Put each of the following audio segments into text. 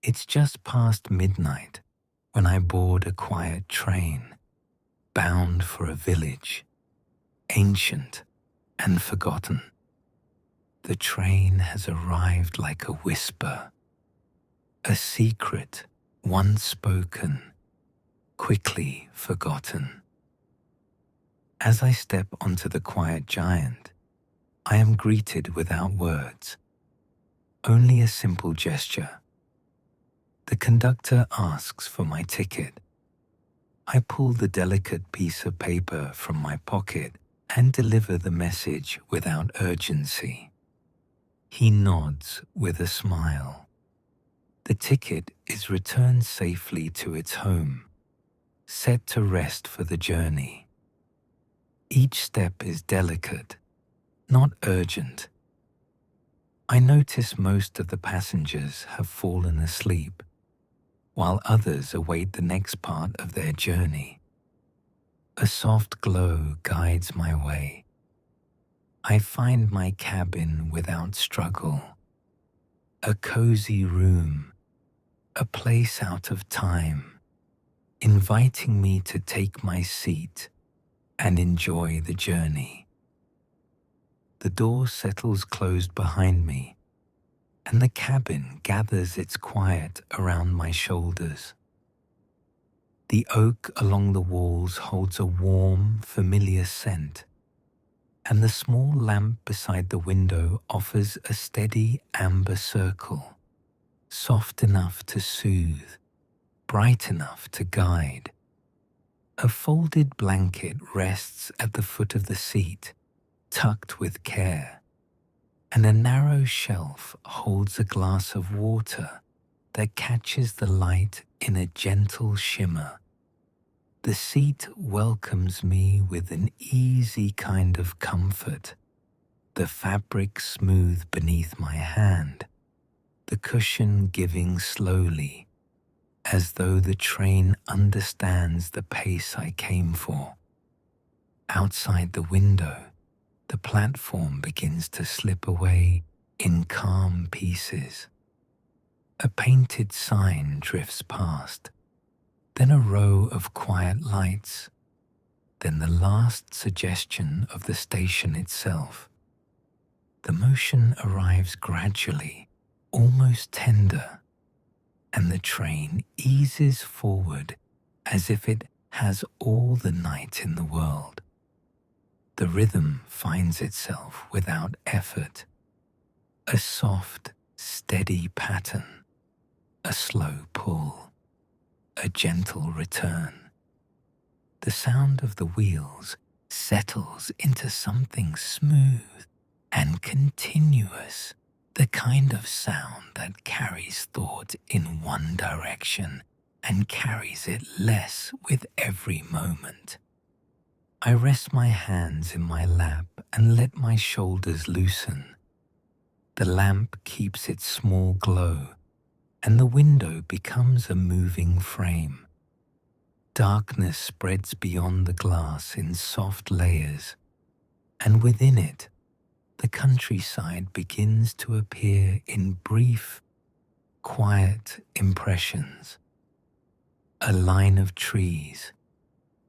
It's just past midnight when I board a quiet train bound for a village, ancient and forgotten. The train has arrived like a whisper, a secret once spoken, quickly forgotten. As I step onto the quiet giant, I am greeted without words, only a simple gesture. The conductor asks for my ticket. I pull the delicate piece of paper from my pocket and deliver the message without urgency. He nods with a smile. The ticket is returned safely to its home, set to rest for the journey. Each step is delicate, not urgent. I notice most of the passengers have fallen asleep, while others await the next part of their journey. A soft glow guides my way. I find my cabin without struggle, a cozy room, a place out of time, inviting me to take my seat and enjoy the journey. The door settles closed behind me, and the cabin gathers its quiet around my shoulders. The oak along the walls holds a warm, familiar scent, and the small lamp beside the window offers a steady amber circle, soft enough to soothe, bright enough to guide. A folded blanket rests at the foot of the seat, tucked with care, and a narrow shelf holds a glass of water that catches the light in a gentle shimmer. The seat welcomes me with an easy kind of comfort, the fabric smooth beneath my hand, the cushion giving slowly, as though the train understands the pace I came for. Outside the window, the platform begins to slip away in calm pieces. A painted sign drifts past, then a row of quiet lights, then the last suggestion of the station itself. The motion arrives gradually, almost tender, and the train eases forward as if it has all the night in the world. The rhythm finds itself without effort, a soft, steady pattern, a slow pull, a gentle return. The sound of the wheels settles into something smooth and continuous, the kind of sound that carries thought in one direction and carries it less with every moment. I rest my hands in my lap and let my shoulders loosen. The lamp keeps its small glow, and the window becomes a moving frame. Darkness spreads beyond the glass in soft layers, and within it, the countryside begins to appear in brief, quiet impressions. A line of trees,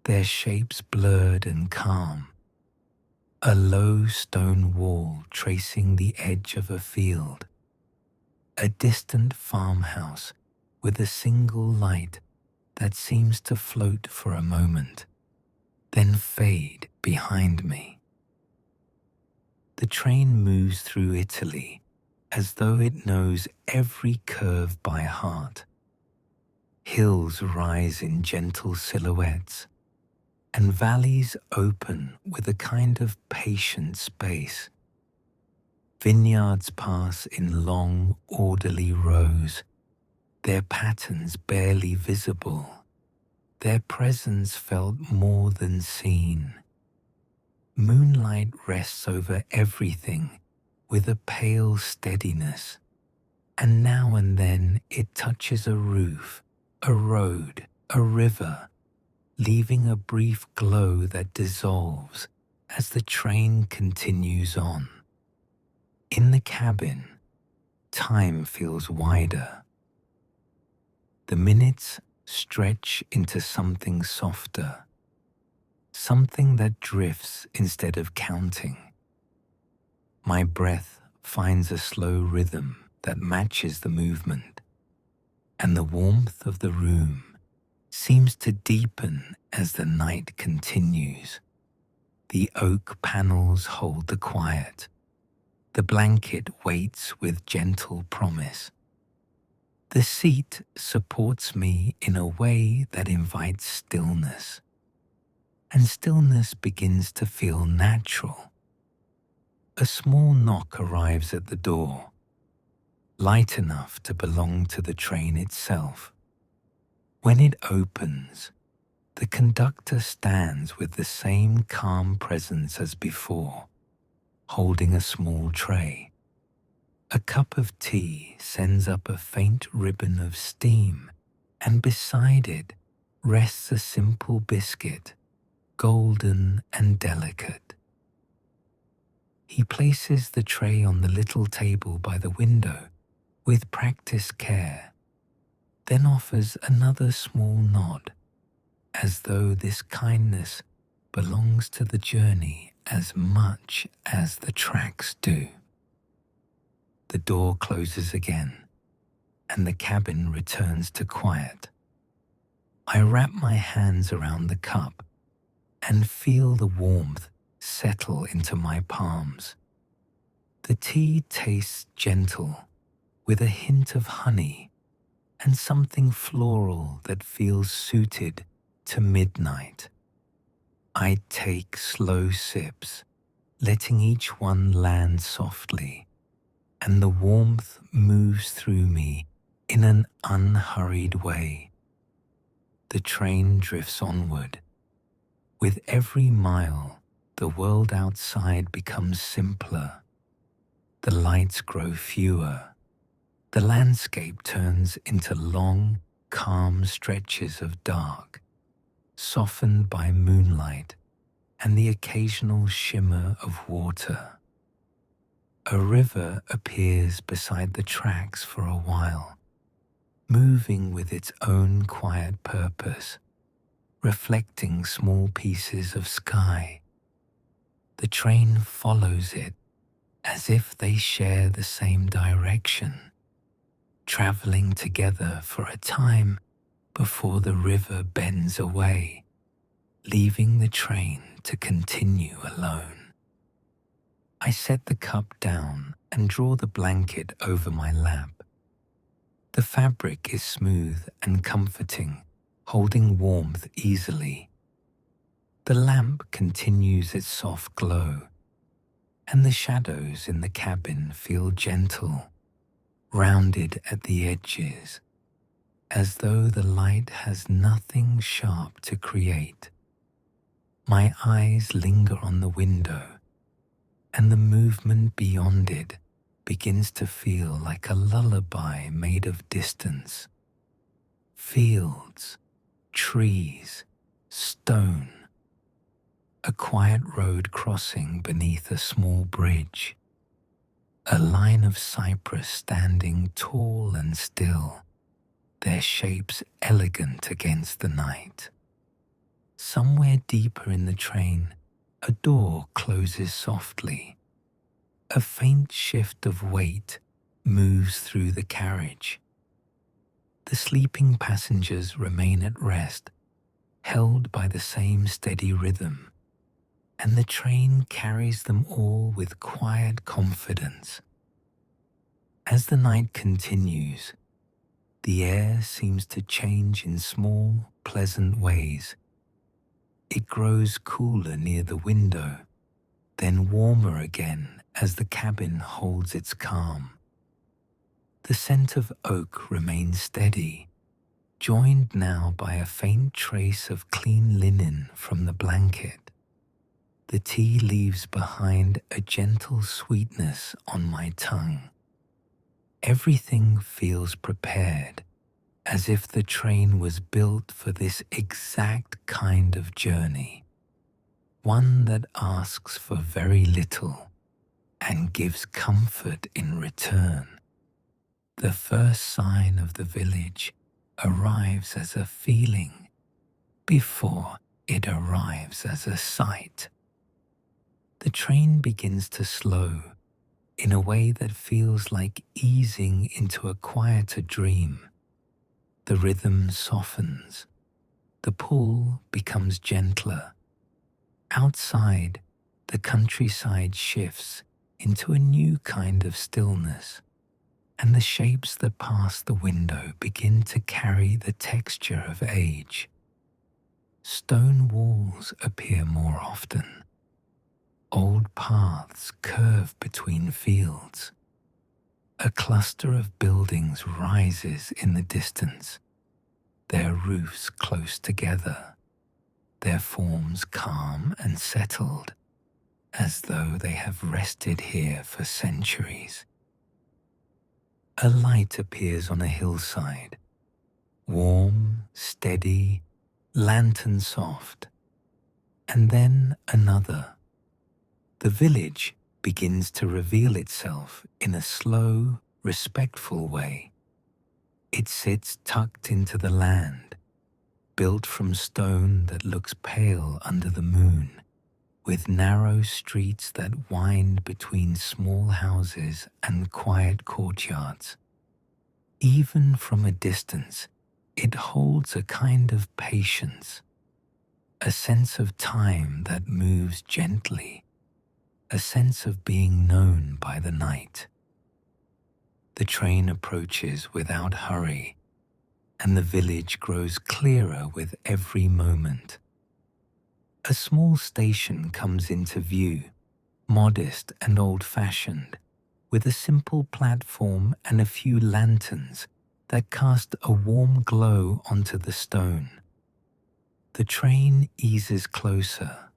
their shapes blurred and calm. A low stone wall tracing the edge of a field. A distant farmhouse with a single light that seems to float for a moment, then fade behind me. The train moves through Italy as though it knows every curve by heart. Hills rise in gentle silhouettes, and valleys open with a kind of patient space. Vineyards pass in long, orderly rows, their patterns barely visible, their presence felt more than seen. Moonlight rests over everything with a pale steadiness, and now and then it touches a roof, a road, a river, leaving a brief glow that dissolves as the train continues on. In the cabin, time feels wider. The minutes stretch into something softer, something that drifts instead of counting. My breath finds a slow rhythm that matches the movement, and the warmth of the room seems to deepen as the night continues. The oak panels hold the quiet. The blanket waits with gentle promise. The seat supports me in a way that invites stillness, and stillness begins to feel natural. A small knock arrives at the door, light enough to belong to the train itself. When it opens, the conductor stands with the same calm presence as before, holding a small tray. A cup of tea sends up a faint ribbon of steam, and beside it rests a simple biscuit, golden and delicate. He places the tray on the little table by the window with practiced care, then offers another small nod, as though this kindness belongs to the journey as much as the tracks do. The door closes again, and the cabin returns to quiet. I wrap my hands around the cup and feel the warmth settle into my palms. The tea tastes gentle, with a hint of honey and something floral that feels suited to midnight. I take slow sips, letting each one land softly, and the warmth moves through me in an unhurried way. The train drifts onward. With every mile, the world outside becomes simpler. The lights grow fewer. The landscape turns into long, calm stretches of dark, softened by moonlight and the occasional shimmer of water. A river appears beside the tracks for a while, moving with its own quiet purpose, reflecting small pieces of sky. The train follows it as if they share the same direction, traveling together for a time before the river bends away, leaving the train to continue alone. I set the cup down and draw the blanket over my lap. The fabric is smooth and comforting, holding warmth easily. The lamp continues its soft glow, and the shadows in the cabin feel gentle, rounded at the edges, as though the light has nothing sharp to create. My eyes linger on the window, and the movement beyond it begins to feel like a lullaby made of distance. Fields, trees, stone. A quiet road crossing beneath a small bridge. A line of cypress standing tall and still, their shapes elegant against the night. Somewhere deeper in the train, a door closes softly. A faint shift of weight moves through the carriage. The sleeping passengers remain at rest, held by the same steady rhythm, and the train carries them all with quiet confidence. As the night continues, the air seems to change in small, pleasant ways. It grows cooler near the window, then warmer again as the cabin holds its calm. The scent of oak remains steady, joined now by a faint trace of clean linen from the blanket. The tea leaves behind a gentle sweetness on my tongue. Everything feels prepared, as if the train was built for this exact kind of journey, one that asks for very little and gives comfort in return. The first sign of the village arrives as a feeling before it arrives as a sight. The train begins to slow in a way that feels like easing into a quieter dream. The rhythm softens. The pull becomes gentler. Outside, the countryside shifts into a new kind of stillness, and the shapes that pass the window begin to carry the texture of age. Stone walls appear more often. Old paths curve between fields. A cluster of buildings rises in the distance, their roofs close together, their forms calm and settled, as though they have rested here for centuries. A light appears on a hillside, warm, steady, lantern soft, and then another. The village begins to reveal itself in a slow, respectful way. It sits tucked into the land, built from stone that looks pale under the moon, with narrow streets that wind between small houses and quiet courtyards. Even from a distance, it holds a kind of patience, a sense of time that moves gently, a sense of being known by the night. The train approaches without hurry, and the village grows clearer with every moment. A small station comes into view, modest and old-fashioned, with a simple platform and a few lanterns that cast a warm glow onto the stone. The train eases closer,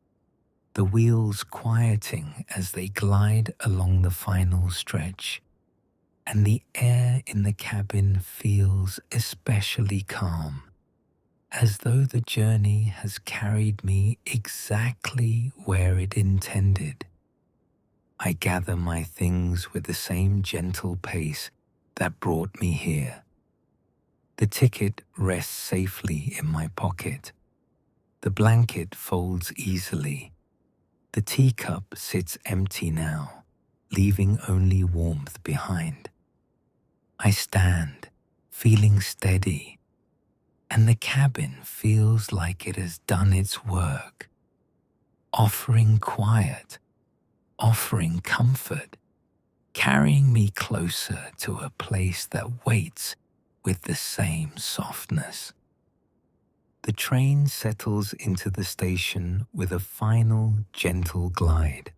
the wheels quieting as they glide along the final stretch, and the air in the cabin feels especially calm, as though the journey has carried me exactly where it intended. I gather my things with the same gentle pace that brought me here. The ticket rests safely in my pocket. The blanket folds easily. The teacup sits empty now, leaving only warmth behind. I stand, feeling steady, and the cabin feels like it has done its work, offering quiet, offering comfort, carrying me closer to a place that waits with the same softness. The train settles into the station with a final gentle glide,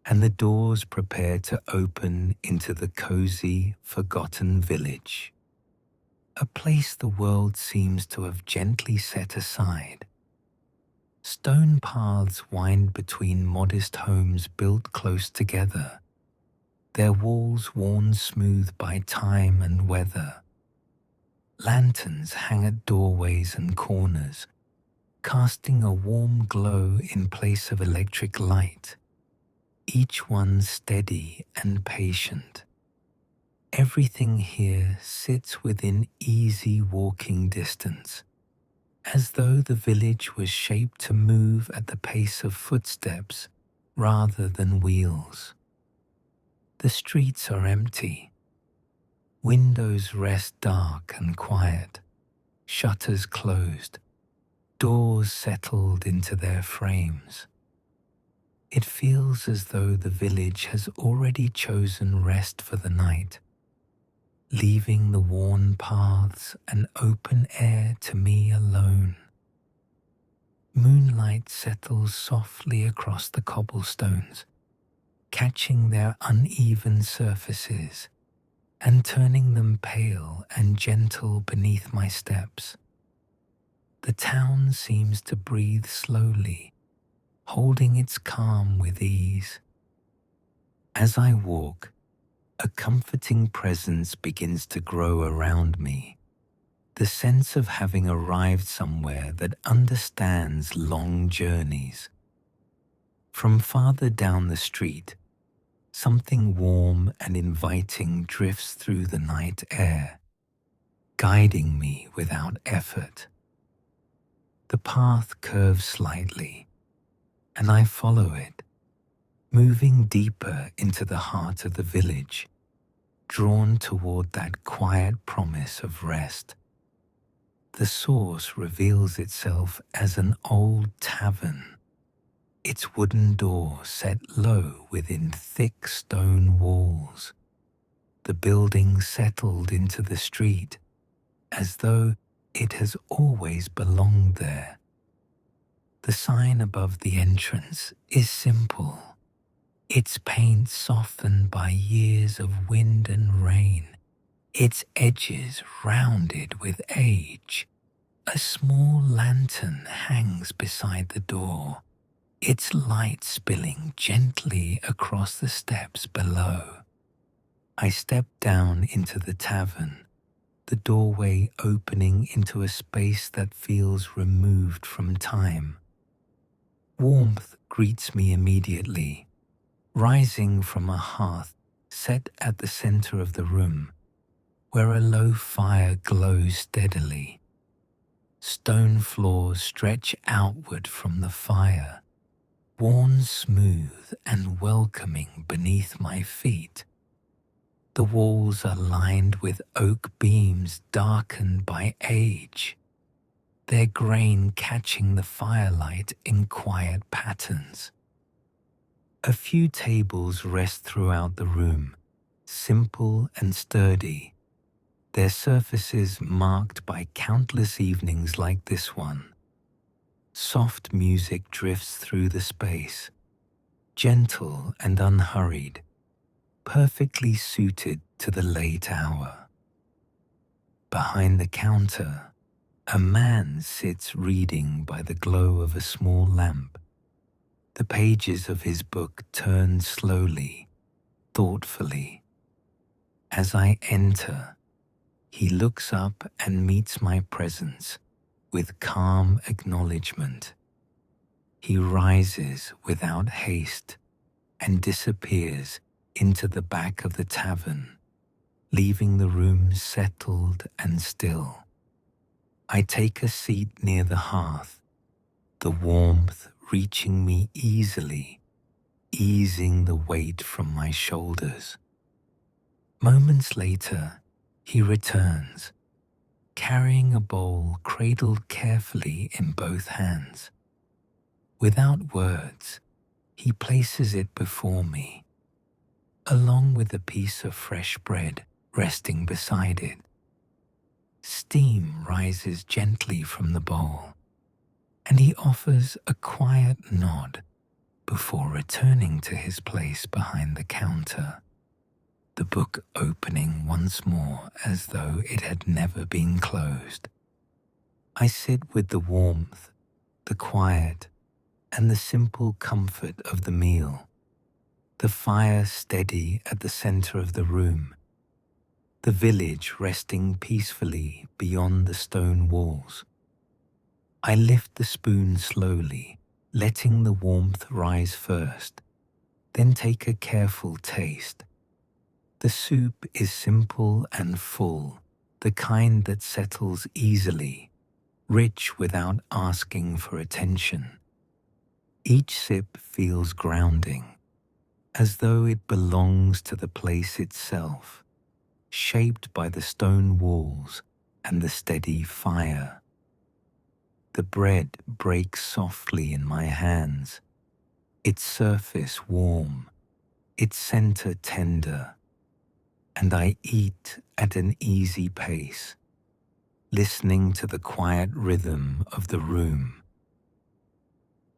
and the doors prepare to open into the cozy, forgotten village. A place the world seems to have gently set aside. Stone paths wind between modest homes built close together, their walls worn smooth by time and weather. Lanterns hang at doorways and corners, casting a warm glow in place of electric light, each one steady and patient. Everything here sits within easy walking distance, as though the village was shaped to move at the pace of footsteps rather than wheels. The streets are empty. Windows rest dark and quiet, shutters closed, doors settled into their frames. It feels as though the village has already chosen rest for the night, leaving the worn paths and open air to me alone. Moonlight settles softly across the cobblestones, catching their uneven surfaces and turning them pale and gentle beneath my steps. The town seems to breathe slowly, holding its calm with ease. As I walk, a comforting presence begins to grow around me, the sense of having arrived somewhere that understands long journeys. From farther down the street, something warm and inviting drifts through the night air. guiding me without effort. The path curves slightly, and I follow it, moving deeper into the heart of the village, drawn toward that quiet promise of rest. The source reveals itself as an old tavern, its wooden door set low within thick stone walls. The building settled into the street as though it has always belonged there. The sign above the entrance is simple, its paint softened by years of wind and rain, its edges rounded with age. A small lantern hangs beside the door, its light spilling gently across the steps below. I step down into the tavern, the doorway opening into a space that feels removed from time. Warmth greets me immediately, rising from a hearth set at the center of the room, where a low fire glows steadily. Stone floors stretch outward from the fire, worn smooth and welcoming beneath my feet. The walls are lined with oak beams darkened by age, their grain catching the firelight in quiet patterns. A few tables rest throughout the room, simple and sturdy, their surfaces marked by countless evenings like this one. Soft music drifts through the space, gentle and unhurried, perfectly suited to the late hour. Behind the counter, a man sits reading by the glow of a small lamp. The pages of his book turn slowly, thoughtfully. As I enter, he looks up and meets my presence with calm acknowledgement. He rises without haste and disappears into the back of the tavern, leaving the room settled and still. I take a seat near the hearth, the warmth reaching me easily, easing the weight from my shoulders. Moments later, he returns, carrying a bowl cradled carefully in both hands. Without words, he places it before me, along with a piece of fresh bread resting beside it. Steam rises gently from the bowl, and he offers a quiet nod before returning to his place behind the counter, the book opening once more as though it had never been closed. I sit with the warmth, the quiet, and the simple comfort of the meal, the fire steady at the center of the room, the village resting peacefully beyond the stone walls. I lift the spoon slowly, letting the warmth rise first, then take a careful taste. The soup is simple and full, the kind that settles easily, rich without asking for attention. Each sip feels grounding, as though it belongs to the place itself, shaped by the stone walls and the steady fire. The bread breaks softly in my hands, its surface warm, its center tender, and I eat at an easy pace, listening to the quiet rhythm of the room.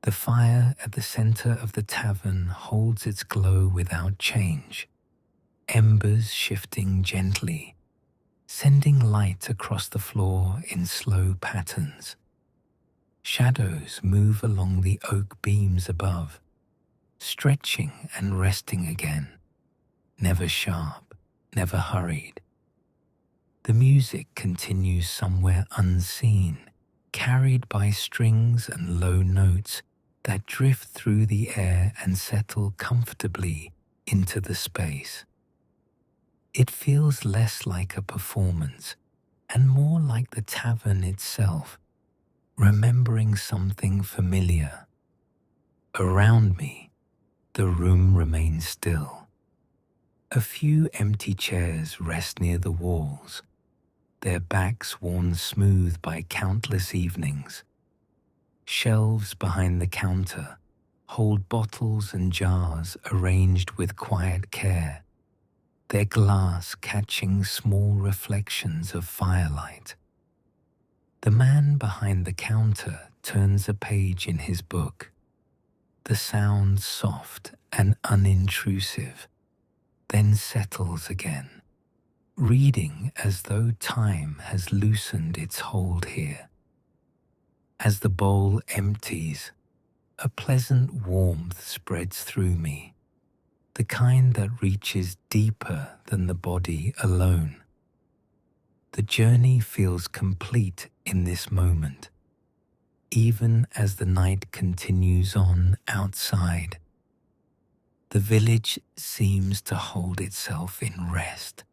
The fire at the center of the tavern holds its glow without change, embers shifting gently, sending light across the floor in slow patterns. Shadows move along the oak beams above, stretching and resting again, never sharp, never hurried. The music continues somewhere unseen, carried by strings and low notes that drift through the air and settle comfortably into the space. It feels less like a performance and more like the tavern itself, remembering something familiar. Around me, the room remains still. A few empty chairs rest near the walls, their backs worn smooth by countless evenings. Shelves behind the counter hold bottles and jars arranged with quiet care, their glass catching small reflections of firelight. The man behind the counter turns a page in his book, the sound soft and unintrusive, then settles again, reading as though time has loosened its hold here. As the bowl empties, a pleasant warmth spreads through me, the kind that reaches deeper than the body alone. The journey feels complete in this moment, even as the night continues on outside. The village seems to hold itself in rest,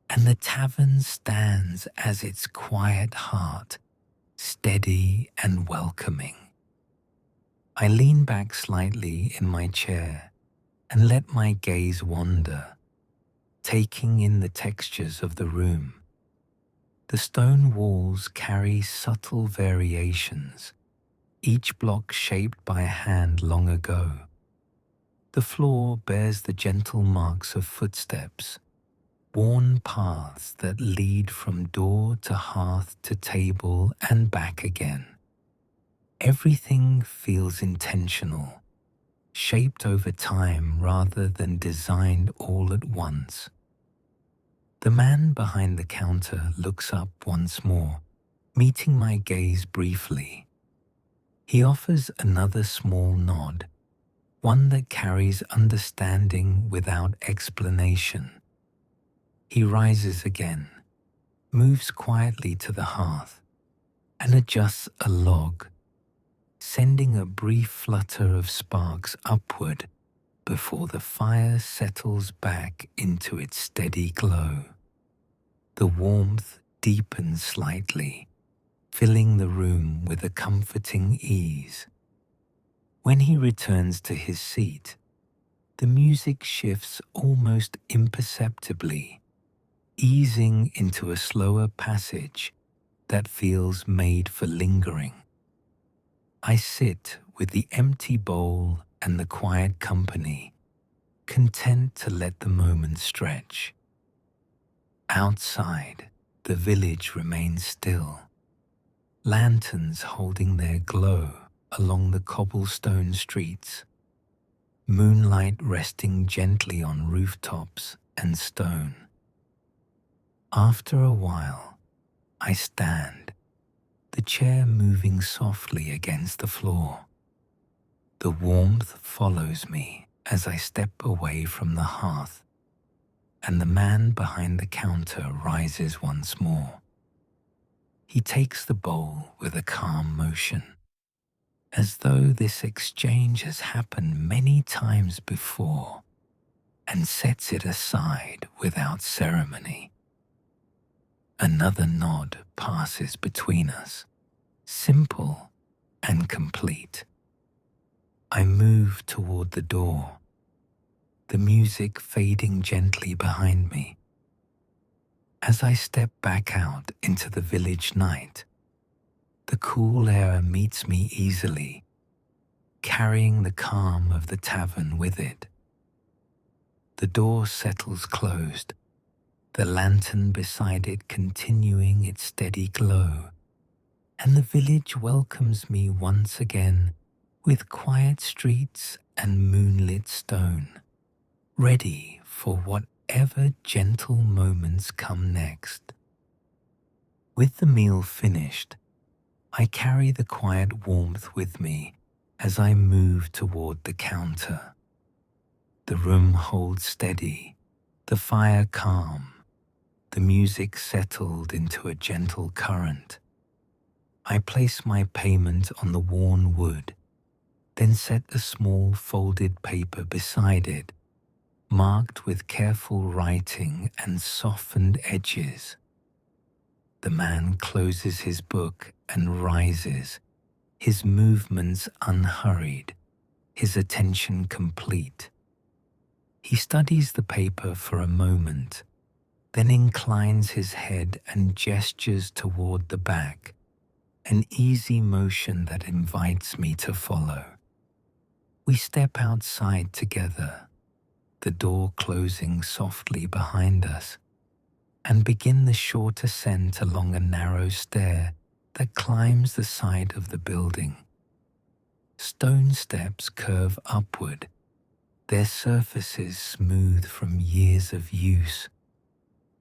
and the tavern stands as its quiet heart, steady and welcoming. I lean back slightly in my chair and let my gaze wander, taking in the textures of the room. The stone walls carry subtle variations, each block shaped by a hand long ago. The floor bears the gentle marks of footsteps, worn paths that lead from door to hearth to table and back again. Everything feels intentional, shaped over time rather than designed all at once. The man behind the counter looks up once more, meeting my gaze briefly. He offers another small nod, one that carries understanding without explanation. He rises again, moves quietly to the hearth, and adjusts a log, sending a brief flutter of sparks upward before the fire settles back into its steady glow. The warmth deepens slightly, filling the room with a comforting ease. When he returns to his seat, the music shifts almost imperceptibly, easing into a slower passage that feels made for lingering. I sit with the empty bowl and the quiet company, content to let the moment stretch. Outside, the village remains still, lanterns holding their glow along the cobblestone streets, moonlight resting gently on rooftops and stone. After a while, I stand, the chair moving softly against the floor. The warmth follows me as I step away from the hearth, and the man behind the counter rises once more. He takes the bowl with a calm motion, as though this exchange has happened many times before, and sets it aside without ceremony. Another nod passes between us, simple and complete. I move toward the door, the music fading gently behind me. As I step back out into the village night, the cool air meets me easily, carrying the calm of the tavern with it. The door settles closed, the lantern beside it continuing its steady glow, and the village welcomes me once again with quiet streets and moonlit stone, ready for whatever gentle moments come next. With the meal finished, I carry the quiet warmth with me as I move toward the counter. The room holds steady, the fire calm, the music settled into a gentle current. I place my payment on the worn wood, then set a small folded paper beside it, marked with careful writing and softened edges. The man closes his book and rises, his movements unhurried, his attention complete. He studies the paper for a moment, then inclines his head and gestures toward the back, an easy motion that invites me to follow. We step outside together, the door closing softly behind us, and begin the short ascent along a narrow stair that climbs the side of the building. Stone steps curve upward, their surfaces smooth from years of use,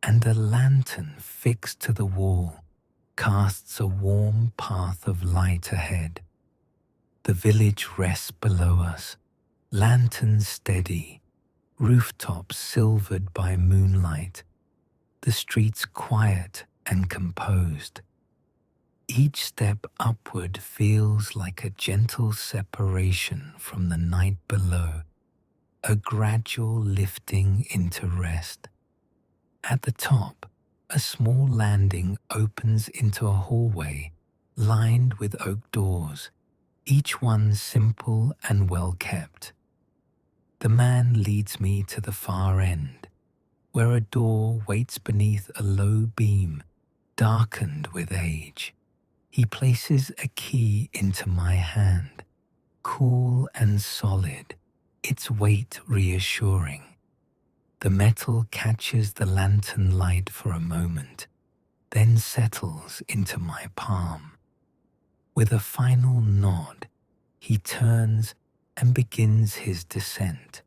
and a lantern fixed to the wall casts a warm path of light ahead. The village rests below us, lanterns steady, rooftops silvered by moonlight, the streets quiet and composed. Each step upward feels like a gentle separation from the night below, a gradual lifting into rest. At the top, a small landing opens into a hallway lined with oak doors, each one simple and well kept. The man leads me to the far end, where a door waits beneath a low beam, darkened with age. He places a key into my hand, cool and solid, its weight reassuring. The metal catches the lantern light for a moment, then settles into my palm. With a final nod, he turns and begins his descent,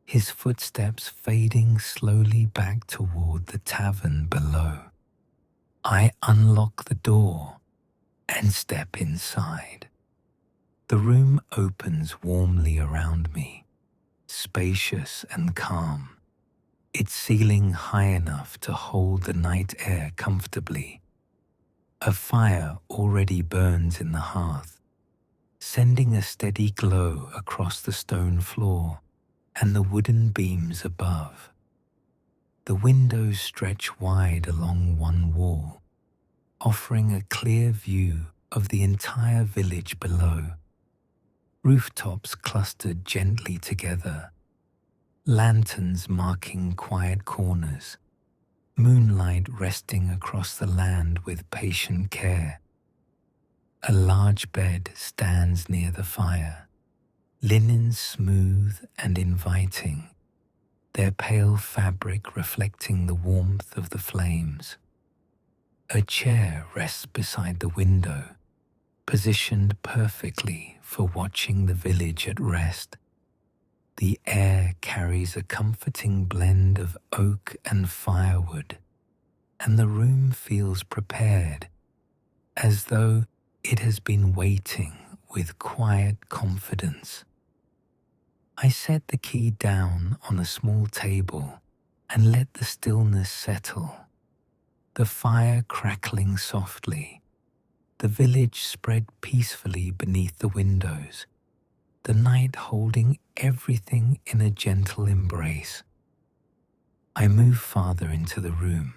his footsteps fading slowly back toward the tavern below. I unlock the door and step inside. The room opens warmly around me, spacious and calm, its ceiling high enough to hold the night air comfortably. A fire already burns in the hearth, sending a steady glow across the stone floor and the wooden beams above. The windows stretch wide along one wall, offering a clear view of the entire village below. Rooftops clustered gently together, lanterns marking quiet corners, moonlight resting across the land with patient care. A large bed stands near the fire, linen smooth and inviting, their pale fabric reflecting the warmth of the flames. A chair rests beside the window, positioned perfectly for watching the village at rest. The air carries a comforting blend of oak and firewood, and the room feels prepared, as though it has been waiting with quiet confidence. I set the key down on a small table and let the stillness settle. The fire crackling softly, the village spread peacefully beneath the windows, the night holding everything in a gentle embrace. I move farther into the room,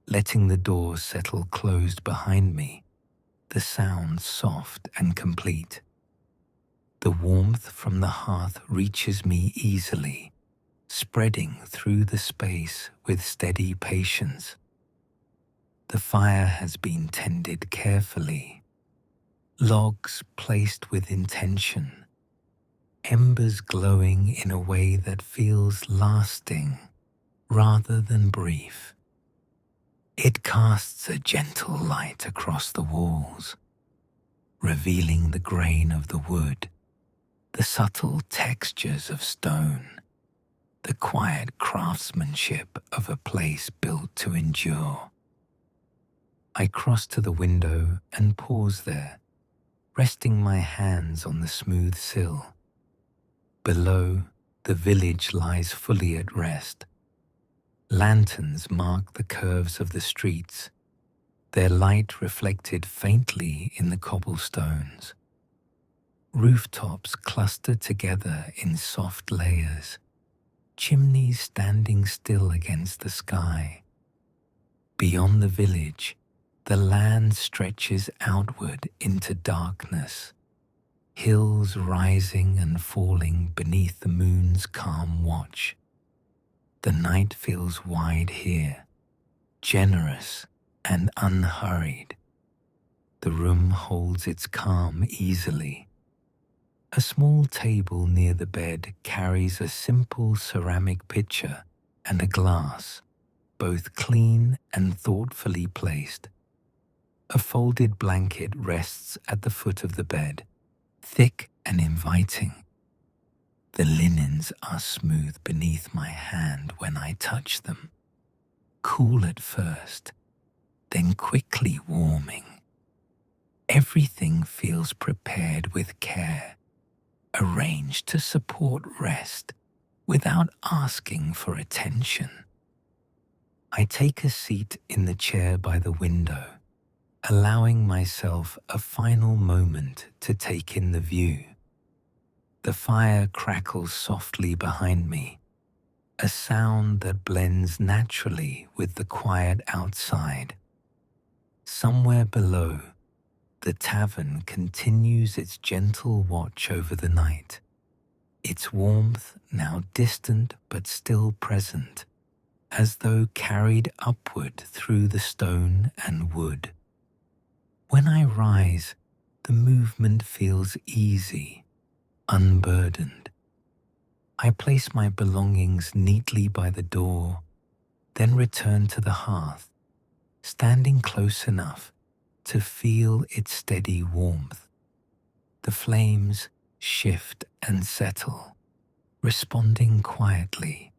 letting the door settle closed behind me, the sound soft and complete. The warmth from the hearth reaches me easily, spreading through the space with steady patience. The fire has been tended carefully, logs placed with intention, embers glowing in a way that feels lasting rather than brief. It casts a gentle light across the walls, revealing the grain of the wood, the subtle textures of stone, the quiet craftsmanship of a place built to endure. I cross to the window and pause there, resting my hands on the smooth sill. Below, the village lies fully at rest. Lanterns mark the curves of the streets, their light reflected faintly in the cobblestones. Rooftops cluster together in soft layers, chimneys standing still against the sky. Beyond the village, The land stretches outward into darkness, hills rising and falling beneath the moon's calm watch. The night feels wide here, generous and unhurried. The room holds its calm easily. A small table near the bed carries a simple ceramic pitcher and a glass, both clean and thoughtfully placed. A folded blanket rests at the foot of the bed, thick and inviting. The linens are smooth beneath my hand when I touch them, cool at first, then quickly warming. Everything feels prepared with care, arranged to support rest without asking for attention. I take a seat in the chair by the window, allowing myself a final moment to take in the view. The fire crackles softly behind me, a sound that blends naturally with the quiet outside. Somewhere below, the tavern continues its gentle watch over the night, its warmth now distant but still present, as though carried upward through the stone and wood. When I rise, the movement feels easy, unburdened. I place my belongings neatly by the door, then return to the hearth, standing close enough to feel its steady warmth. The flames shift and settle, responding quietly,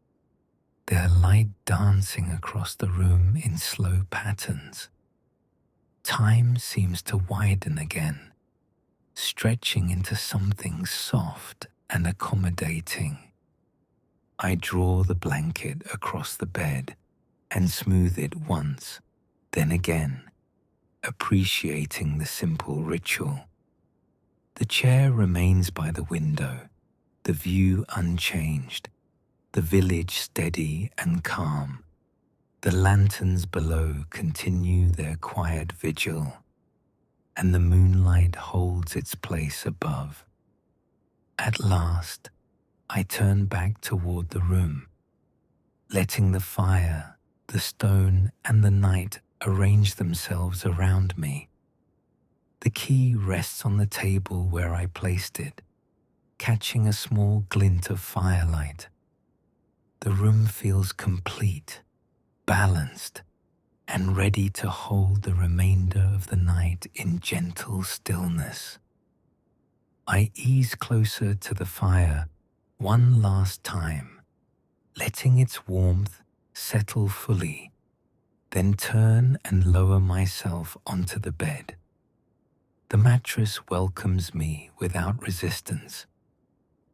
their light dancing across the room in slow patterns. Time seems to widen again, stretching into something soft and accommodating. I draw the blanket across the bed and smooth it once, then again, appreciating the simple ritual. The chair remains by the window, the view unchanged, the village steady and calm. The lanterns below continue their quiet vigil, and the moonlight holds its place above. At last, I turn back toward the room, letting the fire, the stone, and the night arrange themselves around me. The key rests on the table where I placed it, catching a small glint of firelight. The room feels complete, balanced, and ready to hold the remainder of the night in gentle stillness. I ease closer to the fire one last time, letting its warmth settle fully, then turn and lower myself onto the bed. The mattress welcomes me without resistance,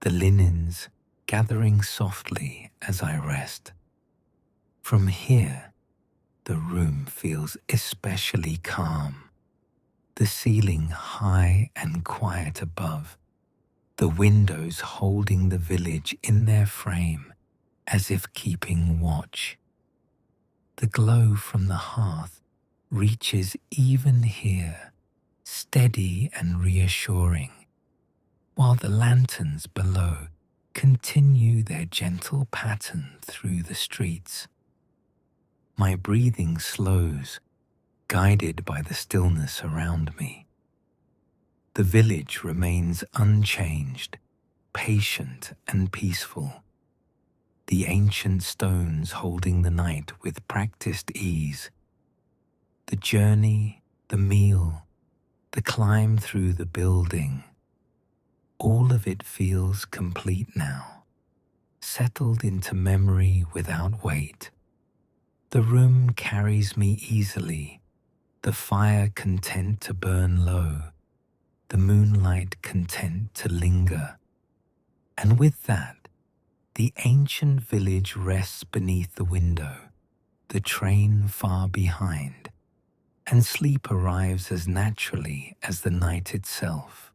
the linens gathering softly as I rest. From here, the room feels especially calm, the ceiling high and quiet above, the windows holding the village in their frame as if keeping watch. The glow from the hearth reaches even here, steady and reassuring, while the lanterns below continue their gentle pattern through the streets. My breathing slows, guided by the stillness around me. The village remains unchanged, patient and peaceful, the ancient stones holding the night with practiced ease. The journey, the meal, the climb through the building, all of it feels complete now, settled into memory without weight. The room carries me easily, the fire content to burn low, the moonlight content to linger. And with that, the ancient village rests beneath the window, the train far behind, and sleep arrives as naturally as the night itself.